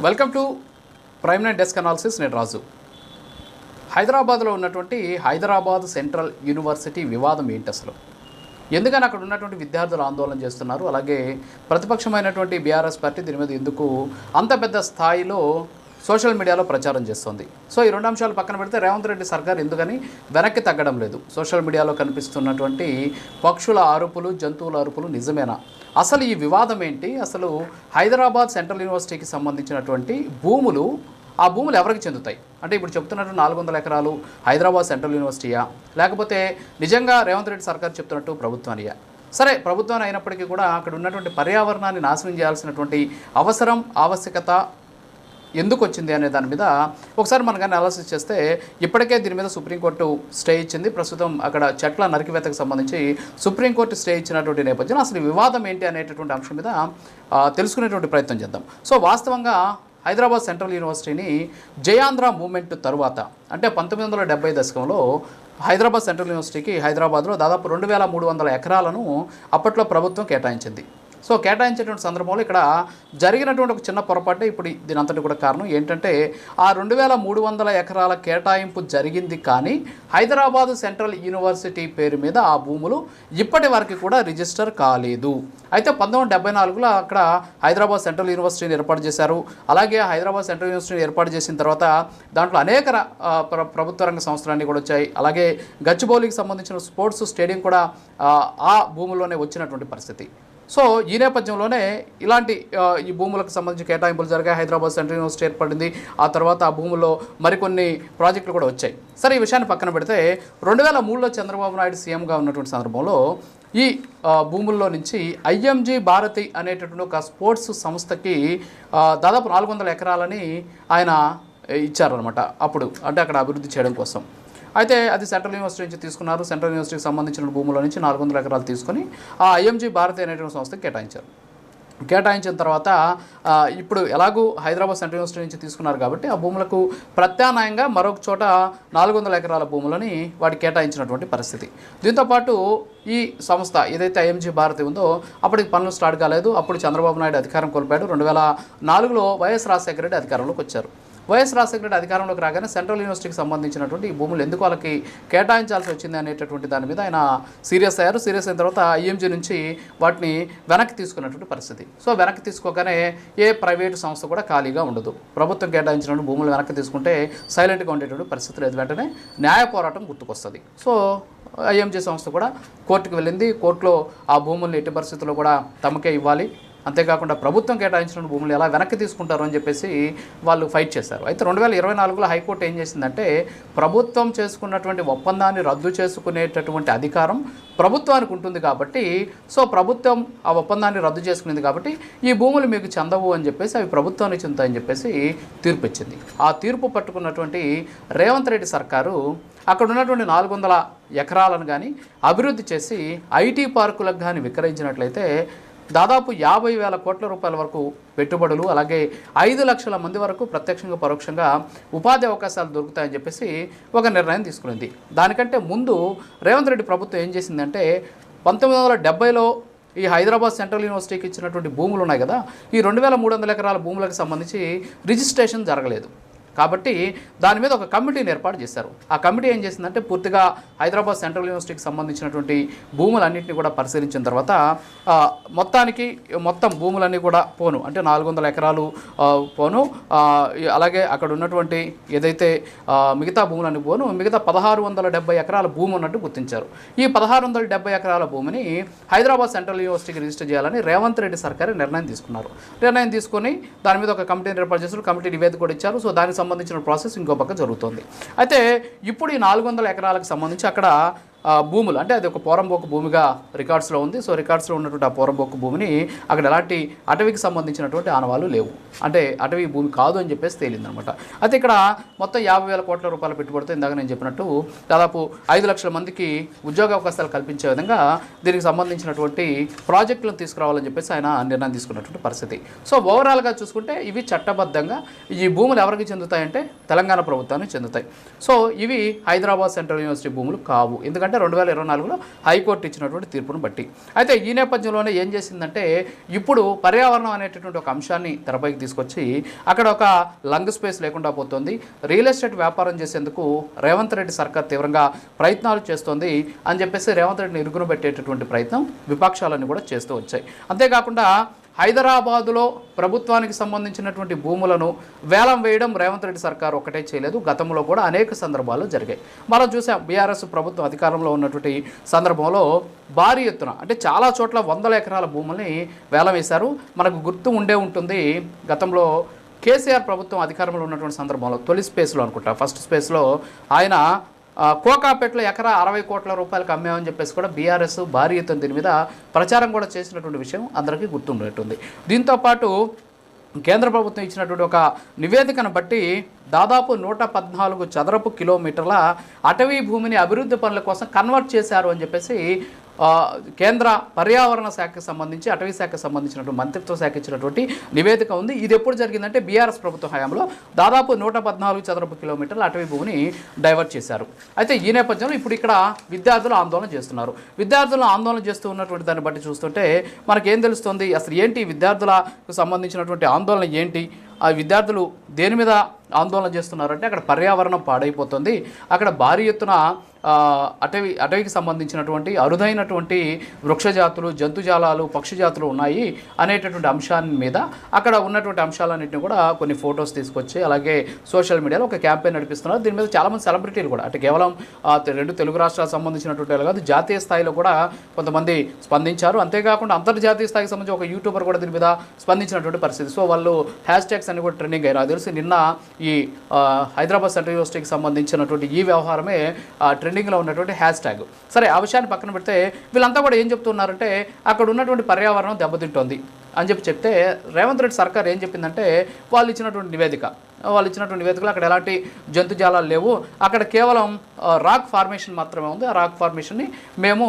Welcome to prime nine desk analysis. నేను రాజు. హైదరాబాద్లో ఉన్నటువంటి హైదరాబాద్ సెంట్రల్ యూనివర్సిటీ వివాదం ఏంటి అసలు? ఎందుకని అక్కడ ఉన్నటువంటి విద్యార్థులు ఆందోళన చేస్తున్నారు? అలాగే ప్రతిపక్షమైనటువంటి బీఆర్ఎస్ పార్టీ దీని మీద ఎందుకు అంత పెద్ద స్థాయిలో సోషల్ మీడియాలో ప్రచారం చేస్తుంది? సో ఈ రెండు అంశాలు పక్కన పెడితే రేవంత్ రెడ్డి సర్కార్ ఎందుకని వెనక్కి తగ్గడం లేదు? సోషల్ మీడియాలో కనిపిస్తున్నటువంటి పక్షుల అరుపులు, జంతువుల అరుపులు నిజమేనా? అసలు ఈ వివాదం ఏంటి? అసలు హైదరాబాద్ సెంట్రల్ యూనివర్సిటీకి సంబంధించినటువంటి భూములు, ఆ భూములు ఎవరికి చెందుతాయి? అంటే ఇప్పుడు చెప్తున్నట్టు 400 ఎకరాలు హైదరాబాద్ సెంట్రల్ యూనివర్సిటీయా, లేకపోతే నిజంగా రేవంత్ రెడ్డి సర్కార్ చెప్తున్నట్టు ప్రభుత్వానియా? సరే, ప్రభుత్వాన్ని అయినప్పటికీ కూడా అక్కడ ఉన్నటువంటి పర్యావరణాన్ని నాశనం చేయాల్సినటువంటి అవసరం, ఆవశ్యకత ఎందుకు వచ్చింది అనే దాని మీద ఒకసారి మనం కానీ అనాలిసిస్ చేస్తే, ఇప్పటికే దీని మీద సుప్రీంకోర్టు స్టే ఇచ్చింది. ప్రస్తుతం అక్కడ చెట్ల నరికివేతకు సంబంధించి సుప్రీంకోర్టు స్టే ఇచ్చినటువంటి నేపథ్యంలో అసలు వివాదం ఏంటి అనేటటువంటి అంశం మీద తెలుసుకునేటువంటి ప్రయత్నం చేద్దాం. సో వాస్తవంగా హైదరాబాద్ సెంట్రల్ యూనివర్సిటీని జయాంధ్ర మూవ్మెంట్ తరువాత, అంటే 1970 దశకంలో హైదరాబాద్ సెంట్రల్ యూనివర్సిటీకి హైదరాబాద్లో దాదాపు 2300 ఎకరాలను అప్పట్లో ప్రభుత్వం కేటాయించింది. సో కేటాయించేటువంటి సందర్భంలో ఇక్కడ జరిగినటువంటి ఒక చిన్న పొరపాటే ఇప్పుడు దీని అంతటి కూడా కారణం. ఏంటంటే ఆ 2300 ఎకరాల కేటాయింపు జరిగింది, కానీ హైదరాబాద్ సెంట్రల్ యూనివర్సిటీ పేరు మీద ఆ భూములు ఇప్పటి వరకు కూడా రిజిస్టర్ కాలేదు. అయితే 1974లో అక్కడ హైదరాబాద్ సెంట్రల్ యూనివర్సిటీని ఏర్పాటు చేశారు. అలాగే హైదరాబాద్ సెంట్రల్ యూనివర్సిటీని ఏర్పాటు చేసిన తర్వాత దాంట్లో అనేక ప్రభుత్వ రంగ సంస్థలన్నీ కూడా వచ్చాయి. అలాగే గచ్చిబౌలికి సంబంధించిన స్పోర్ట్స్ స్టేడియం కూడా ఆ భూముల్లోనే వచ్చినటువంటి పరిస్థితి. సో ఈ నేపథ్యంలోనే ఇలాంటి ఈ భూములకు సంబంధించి కేటాయింపులు జరిగాయి. హైదరాబాద్ సెంట్రల్ యూనివర్సిటీ ఏర్పడింది. ఆ తర్వాత ఆ భూముల్లో మరికొన్ని ప్రాజెక్టులు కూడా వచ్చాయి. సరే, ఈ విషయాన్ని పక్కన పెడితే 2003లో చంద్రబాబు నాయుడు సీఎంగా ఉన్నటువంటి సందర్భంలో ఈ భూముల్లో నుంచి ఐఎంజీ భారతి అనేటటువంటి ఒక స్పోర్ట్స్ సంస్థకి దాదాపు 400 ఎకరాలని ఆయన ఇచ్చారనమాట అప్పుడు, అంటే అక్కడ అభివృద్ధి చేయడం కోసం. అయితే అది సెంట్రల్ యూనివర్సిటీ నుంచి తీసుకున్నారు. సెంట్రల్ యూనివర్సిటీకి సంబంధించిన భూముల నుంచి 400 ఎకరాలు తీసుకొని ఆ ఐఎంజీ భారతి అనేటువంటి సంస్థకి కేటాయించారు. కేటాయించిన తర్వాత ఇప్పుడు ఎలాగూ హైదరాబాద్ సెంట్రల్ యూనివర్సిటీ నుంచి తీసుకున్నారు కాబట్టి ఆ భూములకు ప్రత్యామ్నాయంగా మరొక చోట 400 ఎకరాల భూములని వాటికి కేటాయించినటువంటి పరిస్థితి. దీంతోపాటు ఈ సంస్థ ఏదైతే ఐఎంజీ భారతి ఉందో అప్పటికి పనులు స్టార్ట్ కాలేదు. అప్పుడు చంద్రబాబు నాయుడు అధికారం కోల్పోయాడు. 2004లో వైఎస్ రాజశేఖర రెడ్డి అధికారంలోకి వచ్చారు. వైఎస్ రాజశేఖర రెడ్డి అధికారంలోకి రాగానే సెంట్రల్ యూనివర్సిటీకి సంబంధించినటువంటి ఈ భూములు ఎందుకు వాళ్ళకి కేటాయించాల్సి వచ్చింది అనేటటువంటి దాని మీద ఆయన సీరియస్ అయ్యారు. సీరియస్ అయిన తర్వాత ఐఎంజీ నుంచి వాటిని వెనక్కి తీసుకున్నటువంటి పరిస్థితి. సో వెనక్కి తీసుకోగానే ఏ ప్రైవేటు సంస్థ కూడా ఖాళీగా ఉండదు. ప్రభుత్వం కేటాయించినటువంటి భూములు వెనక్కి తీసుకుంటే సైలెంట్గా ఉండేటువంటి పరిస్థితి లేదు. వెంటనే న్యాయ పోరాటం గుర్తుకొస్తుంది. సో ఐఎంజీ సంస్థ కూడా కోర్టుకు వెళ్ళింది. కోర్టులో ఆ భూముల్ని ఎట్టి పరిస్థితుల్లో కూడా తమకే ఇవ్వాలి, అంతేకాకుండా ప్రభుత్వం కేటాయించిన భూములు ఎలా వెనక్కి తీసుకుంటారు అని చెప్పేసి వాళ్ళు ఫైట్ చేశారు. అయితే 2024లో హైకోర్టు ఏం చేసిందంటే, ప్రభుత్వం చేసుకున్నటువంటి ఒప్పందాన్ని రద్దు చేసుకునేటటువంటి అధికారం ప్రభుత్వానికి ఉంటుంది కాబట్టి, సో ప్రభుత్వం ఆ ఒప్పందాన్ని రద్దు చేసుకునేది కాబట్టి ఈ భూములు మీకు చెందవు అని చెప్పేసి అవి ప్రభుత్వానికి చెందుతాయని చెప్పేసి తీర్పు ఇచ్చింది. ఆ తీర్పు పట్టుకున్నటువంటి రేవంత్ రెడ్డి సర్కారు అక్కడ ఉన్నటువంటి 400 ఎకరాలను కానీ అభివృద్ధి చేసి ఐటీ పార్కులకు కానీ విక్రయించినట్లయితే దాదాపు 50,000 కోట్ల రూపాయల వరకు పెట్టుబడులు, అలాగే 5 లక్షల మంది వరకు ప్రత్యక్షంగా పరోక్షంగా ఉపాధి అవకాశాలు దొరుకుతాయని చెప్పేసి ఒక నిర్ణయం తీసుకునింది. దానికంటే ముందు రేవంత్ రెడ్డి ప్రభుత్వం ఏం చేసిందంటే, 1970లో ఈ హైదరాబాద్ సెంట్రల్ యూనివర్సిటీకి ఇచ్చినటువంటి భూములు ఉన్నాయి కదా, ఈ 2300 ఎకరాల భూములకు సంబంధించి రిజిస్ట్రేషన్ జరగలేదు. కాబట్టి దాని మీద ఒక కమిటీని ఏర్పాటు చేశారు. ఆ కమిటీ ఏం చేసిందంటే, పూర్తిగా హైదరాబాద్ సెంట్రల్ యూనివర్సిటీకి సంబంధించినటువంటి భూములన్నింటినీ కూడా పరిశీలించిన తర్వాత మొత్తం భూములన్నీ కూడా పోను, అంటే 400 ఎకరాలు పోను, అలాగే అక్కడ ఉన్నటువంటి ఏదైతే మిగతా భూములన్నీ పోను, మిగతా 1670 ఎకరాల భూమి ఉన్నట్టు గుర్తించారు. ఈ 1670 ఎకరాల భూమిని హైదరాబాద్ సెంట్రల్ యూనివర్సిటీకి రిజిస్టర్ చేయాలని రేవంత్ రెడ్డి సర్కారు నిర్ణయం తీసుకున్నారు. నిర్ణయం తీసుకొని దాని మీద ఒక కమిటీని ఏర్పాటు చేశారు. కమిటీ నివేదిక కూడా ఇచ్చారు. సో దానికి సంబంధించిన ప్రాసెస్ ఇంకో పక్క జరుగుతుంది. అయితే ఇప్పుడు ఈ 400 ఎకరాలకు సంబంధించి అక్కడ భూములు, అంటే అది ఒక పోరంబోకు భూమిగా రికార్డ్స్లో ఉంది. సో రికార్డ్స్లో ఉన్నటువంటి ఆ పోరంబోకు భూమిని అక్కడ ఎలాంటి అటవీకి సంబంధించినటువంటి ఆనవాళ్ళు లేవు, అంటే అటవీ భూమి కాదు అని చెప్పేసి తేలిందనమాట. అయితే ఇక్కడ మొత్తం 50,000 కోట్ల రూపాయల పెట్టుబడితో ఇందాక నేను చెప్పినట్టు దాదాపు 5 లక్షల మందికి ఉద్యోగ అవకాశాలు కల్పించే విధంగా దీనికి సంబంధించినటువంటి ప్రాజెక్టులను తీసుకురావాలని చెప్పేసి ఆయన నిర్ణయం తీసుకున్నటువంటి పరిస్థితి. సో ఓవరాల్గా చూసుకుంటే ఇవి చట్టబద్ధంగా ఈ భూములు ఎవరికి చెందుతాయంటే తెలంగాణ ప్రభుత్వానికి చెందుతాయి. సో ఇవి హైదరాబాద్ సెంట్రల్ యూనివర్సిటీ భూములు కావు. ఎందుకంటే అంటే 2024లో హైకోర్టు ఇచ్చినటువంటి తీర్పును బట్టి. అయితే ఈ నేపథ్యంలోనే ఏం చేసిందంటే ఇప్పుడు పర్యావరణం అనేటటువంటి ఒక అంశాన్ని తెరపైకి తీసుకొచ్చి అక్కడ ఒక లంగ్ స్పేస్ లేకుండా పోతుంది. రియల్ ఎస్టేట్ వ్యాపారం చేసేందుకు రేవంత్ రెడ్డి సర్కార్ తీవ్రంగా ప్రయత్నాలు చేస్తోంది అని చెప్పేసి రేవంత్ రెడ్డిని ఇరుగును పెట్టేటటువంటి ప్రయత్నం విపక్షాలన్నీ కూడా చేస్తూ వచ్చాయి. అంతేకాకుండా హైదరాబాదులో ప్రభుత్వానికి సంబంధించినటువంటి భూములను వేలం వేయడం రేవంత్ రెడ్డి సర్కార్ ఒకటే చేయలేదు, గతంలో కూడా అనేక సందర్భాలు జరిగాయి. మనం చూసాం బీఆర్ఎస్ ప్రభుత్వం అధికారంలో ఉన్నటువంటి సందర్భంలో భారీ ఎత్తున అంటే చాలా చోట్ల 100 ఎకరాల భూముల్ని వేలం వేశారు. మనకు గుర్తు ఉండే ఉంటుంది, గతంలో కేసీఆర్ ప్రభుత్వం అధికారంలో ఉన్నటువంటి సందర్భంలో తొలి స్పేస్లో అనుకుంటా ఫస్ట్ స్పేస్లో ఆయన కోకాపేటలో ఎకరా 60 కోట్ల రూపాయలకు అమ్మామని చెప్పేసి కూడా బీఆర్ఎస్ భారీ ఎత్తున దీని మీద ప్రచారం కూడా చేసినటువంటి విషయం అందరికీ గుర్తుండేటుంది. దీంతోపాటు కేంద్ర ప్రభుత్వం ఇచ్చినటువంటి ఒక నివేదికను బట్టి దాదాపు 114 చదరపు కిలోమీటర్ల అటవీ భూమిని అభివృద్ధి పనుల కోసం కన్వర్ట్ చేశారు అని చెప్పేసి కేంద్ర పర్యావరణ శాఖకు సంబంధించి అటవీ శాఖకు సంబంధించినటువంటి మంత్రిత్వ శాఖ ఇచ్చినటువంటి నివేదిక ఉంది. ఇది ఎప్పుడు జరిగిందంటే బీఆర్ఎస్ ప్రభుత్వ హయాంలో దాదాపు 114 చదరపు కిలోమీటర్ల అటవీ భూమిని డైవర్ట్ చేశారు. అయితే ఈ నేపథ్యంలో ఇప్పుడు ఇక్కడ విద్యార్థులు ఆందోళన చేస్తున్నారు. విద్యార్థులు ఆందోళన చేస్తూ ఉన్నటువంటి దాన్ని బట్టి చూస్తుంటే మనకేం తెలుస్తుంది, అసలు ఏంటి విద్యార్థులకు సంబంధించినటువంటి ఆందోళన ఏంటి, ఆ విద్యార్థులు దేని మీద ఆందోళన చేస్తున్నారంటే అక్కడ పర్యావరణం పాడైపోతుంది, అక్కడ భారీ ఎత్తున అటవీకి సంబంధించినటువంటి అరుదైనటువంటి వృక్షజాతులు, జంతుజాలాలు, పక్షిజాతులు ఉన్నాయి అనేటటువంటి అంశాన్ని మీద అక్కడ ఉన్నటువంటి అంశాలన్నింటినీ కూడా కొన్ని ఫొటోస్ తీసుకొచ్చి అలాగే సోషల్ మీడియాలో ఒక క్యాంపెయిన్ నడిపిస్తున్నారు. దీని మీద చాలామంది సెలబ్రిటీలు కూడా అంటే కేవలం 2 తెలుగు రాష్ట్రాలకు సంబంధించినటువంటి కాదు, జాతీయ స్థాయిలో కూడా కొంతమంది స్పందించారు. అంతేకాకుండా అంతర్జాతీయ స్థాయికి సంబంధించి ఒక యూట్యూబర్ కూడా దీని మీద స్పందించినటువంటి పరిస్థితి. సో వాళ్ళు హ్యాష్ ట్యాగ్స్ అన్ని కూడా ట్రెండింగ్ అయ్యారు. తెలిసి నిన్న ఈ హైదరాబాద్ సెంట్రల్ యూనివర్సిటీకి సంబంధించినటువంటి ఈ వ్యవహారమే ట్రెండింగ్లో ఉన్నటువంటి హ్యాష్ ట్యాగ్. సరే, ఆ విషయాన్ని పక్కన పెడితే వీళ్ళంతా కూడా ఏం చెప్తున్నారంటే అక్కడ ఉన్నటువంటి పర్యావరణం దెబ్బతింటోంది అని చెప్తే రేవంత్ రెడ్డి సర్కార్ ఏం చెప్పిందంటే వాళ్ళు ఇచ్చినటువంటి నివేదికలో అక్కడ ఎలాంటి జంతుజాలాలు లేవు, అక్కడ కేవలం రాక్ ఫార్మేషన్ మాత్రమే ఉంది. ఆ రాక్ ఫార్మేషన్ని మేము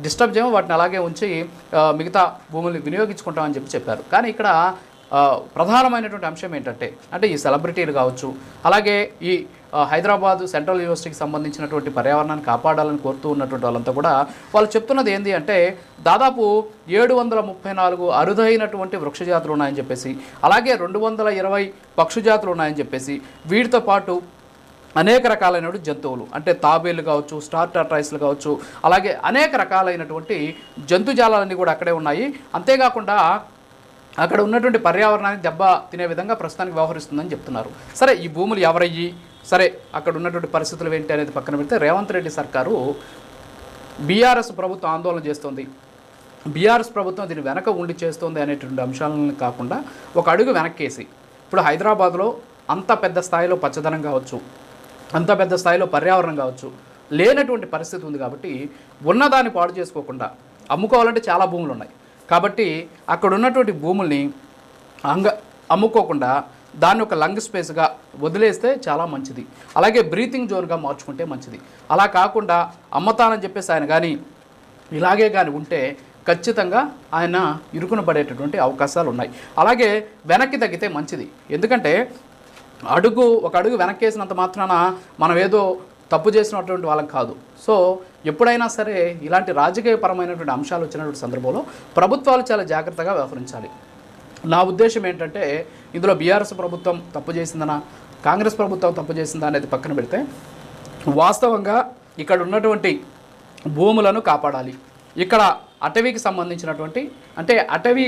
డిస్టర్బ్ చేయము, వాటిని అలాగే ఉంచి మిగతా భూముల్ని వినియోగించుకుంటామని చెప్పారు. కానీ ఇక్కడ ప్రధానమైనటువంటి అంశం ఏంటంటే అంటే ఈ సెలబ్రిటీలు కావచ్చు, అలాగే ఈ హైదరాబాద్ సెంట్రల్ యూనివర్సిటీకి సంబంధించినటువంటి పర్యావరణాన్ని కాపాడాలని కోరుతూ ఉన్నటువంటి వాళ్ళంతా కూడా వాళ్ళు చెప్తున్నది ఏంటి అంటే దాదాపు 734 అరుదైనటువంటి వృక్షజాతులు ఉన్నాయని చెప్పేసి, అలాగే 220 పక్షుజాతులు ఉన్నాయని చెప్పేసి, వీటితో పాటు అనేక రకాలైనటువంటి జంతువులు అంటే తాబేలు కావచ్చు, స్టార్ టర్టాయిస్లు కావచ్చు, అలాగే అనేక రకాలైనటువంటి జంతుజాలాలన్నీ కూడా అక్కడే ఉన్నాయి. అంతేకాకుండా అక్కడ ఉన్నటువంటి పర్యావరణాన్ని దెబ్బ తినే విధంగా ప్రస్తుతానికి వ్యవహరిస్తుందని చెప్తున్నారు. సరే, ఈ భూములు ఎవరయ్యి, సరే అక్కడ ఉన్నటువంటి పరిస్థితులు ఏంటి అనేది పక్కన పెడితే రేవంత్ రెడ్డి సర్కారు బీఆర్ఎస్ ప్రభుత్వం ఆందోళన చేస్తుంది, బీఆర్ఎస్ ప్రభుత్వం దీని వెనక ఉండి చేస్తుంది అనేటువంటి అంశాలను కాకుండా ఒక అడుగు వెనక్కేసి ఇప్పుడు హైదరాబాద్లో అంత పెద్ద స్థాయిలో పచ్చదనం కావచ్చు, అంత పెద్ద స్థాయిలో పర్యావరణం కావచ్చు లేనటువంటి పరిస్థితి ఉంది. కాబట్టి ఉన్నదాన్ని పాడు చేసుకోకుండా అమ్ముకోవాలంటే చాలా భూములు ఉన్నాయి కాబట్టి అక్కడ ఉన్నటువంటి భూముల్ని అమ్ముకోకుండా దాన్ని ఒక లంగ్ స్పేస్గా వదిలేస్తే చాలా మంచిది, అలాగే బ్రీతింగ్ జోన్గా మార్చుకుంటే మంచిది. అలా కాకుండా అమ్మతానని చెప్పేసి ఆయన కానీ ఇలాగే కానీ ఉంటే ఖచ్చితంగా ఆయన ఇరుకున పడేటటువంటి అవకాశాలు ఉన్నాయి. అలాగే వెనక్కి తగ్గితే మంచిది, ఎందుకంటే ఒక అడుగు వెనక్కేసినంత మాత్రాన మనం ఏదో తప్పు చేసినటువంటి వాళ్ళం కాదు. సో ఎప్పుడైనా సరే ఇలాంటి రాజకీయపరమైనటువంటి అంశాలు వచ్చినటువంటి సందర్భంలో ప్రభుత్వాలు చాలా జాగ్రత్తగా వ్యవహరించాలి. నా ఉద్దేశం ఏంటంటే ఇందులో బీఆర్ఎస్ ప్రభుత్వం తప్పు చేసిందనా, కాంగ్రెస్ ప్రభుత్వం తప్పు చేసిందా అనేది పక్కన పెడితే వాస్తవంగా ఇక్కడ ఉన్నటువంటి భూములను కాపాడాలి. ఇక్కడ అటవీకి సంబంధించినటువంటి అంటే అటవీ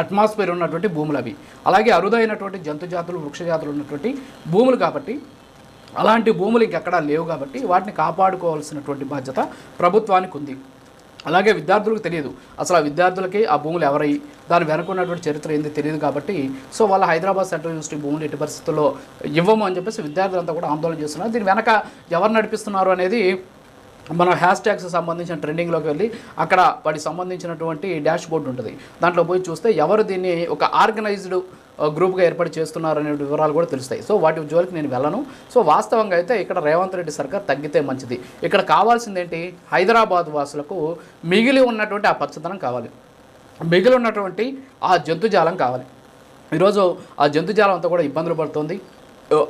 అట్మాస్ఫియర్ ఉన్నటువంటి భూములు అవి, అలాగే అరుదైనటువంటి జంతుజాతులు, వృక్షజాతులు ఉన్నటువంటి భూములు కాబట్టి అలాంటి భూములు ఇంకెక్కడా లేవు కాబట్టి వాటిని కాపాడుకోవాల్సినటువంటి బాధ్యత ప్రభుత్వానికి ఉంది. అలాగే విద్యార్థులకు తెలియదు, అసలు ఆ విద్యార్థులకి ఆ భూములు ఎవరై దాని వెనక ఉన్నటువంటి చరిత్ర ఏంది తెలియదు కాబట్టి సో వాళ్ళ హైదరాబాద్ సెంట్రల్ యూనివర్సిటీ భూములు ఎట్టి పరిస్థితుల్లో ఇవ్వము అని చెప్పేసి విద్యార్థులంతా కూడా ఆందోళన చేస్తున్నారు. దీని వెనక ఎవరు నడిపిస్తున్నారు అనేది మనం హ్యాష్ ట్యాగ్స్ సంబంధించిన ట్రెండింగ్లోకి వెళ్ళి అక్కడ వాటికి సంబంధించినటువంటి డాష్ బోర్డు ఉంటుంది, దాంట్లో పోయి చూస్తే ఎవరు దీన్ని ఒక ఆర్గనైజ్డ్ గ్రూప్గా ఏర్పాటు చేస్తున్నారు అనే వివరాలు కూడా తెలుస్తాయి. సో వాటి జోలికి నేను వెళ్ళను. సో వాస్తవంగా అయితే ఇక్కడ రేవంత్ రెడ్డి సర్కార్ తగ్గితే మంచిది. ఇక్కడ కావాల్సింది ఏంటి, హైదరాబాద్ వాసులకు మిగిలి ఉన్నటువంటి ఆ పచ్చదనం కావాలి, మిగిలి ఉన్నటువంటి ఆ జంతుజాలం కావాలి. ఈరోజు ఆ జంతుజాలం అంతా కూడా ఇబ్బందులు పడుతుంది.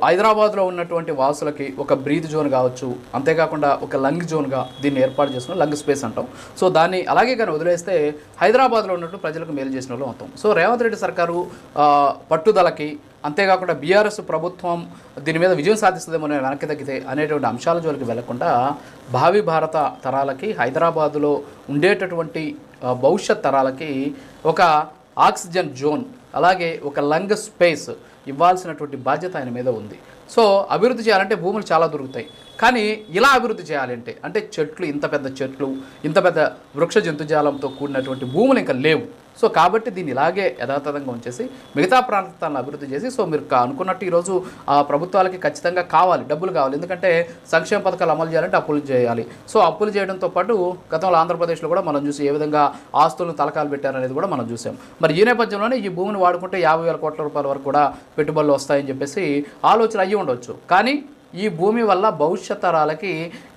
హైదరాబాద్లో ఉన్నటువంటి వాసులకి ఒక బ్రీత్ జోన్ కావచ్చు, అంతేకాకుండా ఒక లంగ్ జోన్గా దీన్ని ఏర్పాటు చేస్తున్నాం, లంగ్ స్పేస్ అంటాం. సో దాన్ని అలాగే కానీ వదిలేస్తే హైదరాబాద్లో ఉన్నట్టు ప్రజలకు మేలు చేసిన వాళ్ళు అవుతాం. సో రేవంత్ రెడ్డి సర్కారు పట్టుదలకి, అంతేకాకుండా బీఆర్ఎస్ ప్రభుత్వం దీని మీద విజయం సాధిస్తుందేమో వెనక్కి తగ్గితే అనేటువంటి అంశాల జోలికి వెళ్లకుండా భావి భారత తరాలకి, హైదరాబాదులో ఉండేటటువంటి భవిష్యత్ తరాలకి ఒక ఆక్సిజన్ జోన్, అలాగే ఒక లంగ్ స్పేస్ ఇవ్వాల్సినటువంటి బాధ్యత ఆయన మీద ఉంది. సో అభివృద్ధి చేయాలంటే భూములు చాలా దొరుకుతాయి, కానీ ఇలా అభివృద్ధి చేయాలంటే అంటే చెట్లు, ఇంత పెద్ద చెట్లు, ఇంత పెద్ద వృక్ష జంతుజాలంతో కూడినటువంటి భూములు ఇంకా లేవు. సో కాబట్టి దీన్ని ఇలాగే యథాతథంగా ఉంచేసి మిగతా ప్రాంతాలను అభివృద్ధి చేసి, సో మీరు అనుకున్నట్టు ఈరోజు ప్రభుత్వాలకి ఖచ్చితంగా కావాలి, డబ్బులు కావాలి. ఎందుకంటే సంక్షేమ పథకాలు అమలు చేయాలంటే అప్పులు చేయాలి. సో అప్పులు చేయడంతో పాటు గతంలో ఆంధ్రప్రదేశ్లో కూడా మనం చూసి ఏ విధంగా ఆస్తులను తలకాలు పెట్టారనేది కూడా మనం చూసాం. మరి ఈ నేపథ్యంలోనే ఈ భూమిని వాడుకుంటే 50,000 కోట్ల రూపాయల వరకు కూడా పెట్టుబడులు వస్తాయని చెప్పేసి ఆలోచన అయ్యి ఉండొచ్చు. కానీ ఈ భూమి వల్ల భవిష్యత్ తరాలకి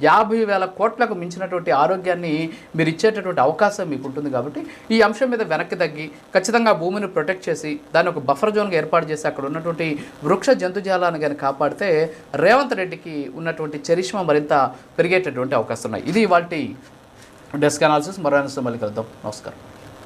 50,000 కోట్లకు మించినటువంటి ఆరోగ్యాన్ని మీరు ఇచ్చేటటువంటి అవకాశం మీకు ఉంటుంది. కాబట్టి ఈ అంశం మీద వెనక్కి తగ్గి ఖచ్చితంగా భూమిని ప్రొటెక్ట్ చేసి దాన్ని ఒక బఫర్ జోన్గా ఏర్పాటు చేసి అక్కడ ఉన్నటువంటి వృక్ష జంతుజాలాన్ని కానీ కాపాడితే రేవంత్ రెడ్డికి ఉన్నటువంటి చరిష్మా మరింత పెరిగేటటువంటి అవకాశం ఉన్నాయి. ఇది ఇవాల్టి డెస్క్ అనాలిసిస్. మరో మళ్ళీ కలుద్దాం. నమస్కారం.